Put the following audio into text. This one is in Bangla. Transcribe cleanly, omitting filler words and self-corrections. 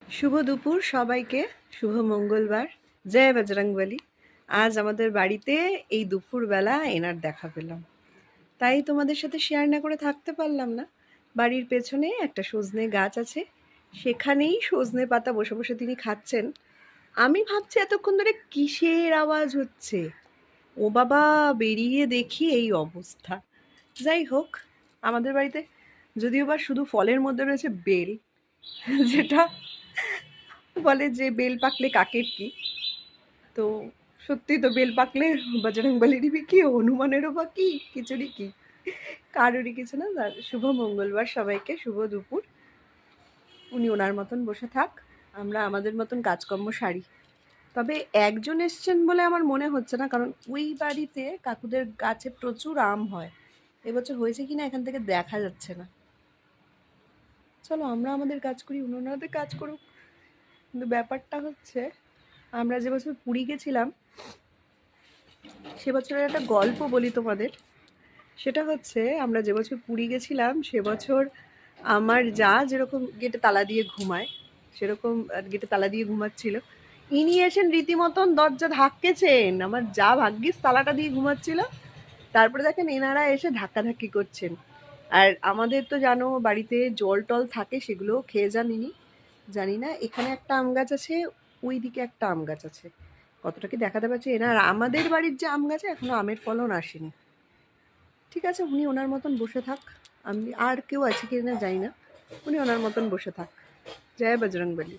শুভ দুপুর সবাইকে। শুভ মঙ্গলবার। জয় বজরংবলী। আজ আমাদের বাড়িতে এই দুপুরবেলা এনার দেখা পেলাম, তাই তোমাদের সাথে শেয়ার না করে থাকতে পারলাম না। বাড়ির পেছনে একটা সজনে গাছ আছে, সেখানেই সজনে পাতা বসে বসে তিনি খাচ্ছেন। আমি ভাবছি এতক্ষণ ধরে কিসের আওয়াজ হচ্ছে, ও বাবা বেরিয়ে দেখি এই অবস্থা। যাই হোক, আমাদের বাড়িতে যদিও বা শুধু ফলের মধ্যে রয়েছে বেল, যেটা বলে যে বেল পাকলে কাকের কি। তো সত্যি তো বেল পাকলে বজরংবলীরই কি, হনুমানেরও বা কি, কিছুরই কি, কারোরই কিছু না। শুভ মঙ্গলবার সবাইকে, শুভ দুপুর। উনি ওনার মতন বসে থাক, আমরা আমাদের মতন কাজকর্ম সারি। তবে একজন এসছেন বলে আমার মনে হচ্ছে না, কারণ ওই বাড়িতে কাকুদের গাছে প্রচুর আম হয়। এবছর হয়েছে কিনা এখান থেকে দেখা যাচ্ছে না। চলো আমরা আমাদের কাজ করি, উনি ওনাদের কাজ করুক। কিন্তু ব্যাপারটা হচ্ছে, আমরা যে বছর পুরী গেছিলাম সে বছরের একটা গল্প বলি তোমাদের। সেটা হচ্ছে, আমরা যে বছর পুরী গেছিলাম সে বছর আমার যা যেরকম গেটে তালা দিয়ে ঘুমায়, সেরকম গেটে তালা দিয়ে ঘুমাচ্ছিল। ইনি এসেন রীতিমতন দরজা ধাক্কেছেন, আমার যা ভাগ্যিস তালাটা দিয়ে ঘুমাচ্ছিল। তারপরে দেখেন এনারা এসে ধাক্কাধাক্কি করছেন। আর আমাদের তো জানো বাড়িতে জল টল থাকে, সেগুলোও খেয়ে যান ইনি। জানি না, এখানে একটা আম গাছ আছে, ওই দিকে একটা আম গাছ আছে, কতটা কি দেখাতে পারছি এনার। আমাদের বাড়ির যে আম গাছে এখনো আমের ফলন আসেনি। ঠিক আছে, উনি ওনার মতন বসে থাক। আমি আর কেউ আছে কি না জানি না, উনি ওনার মতন বসে থাক। জয় বজরংবলী।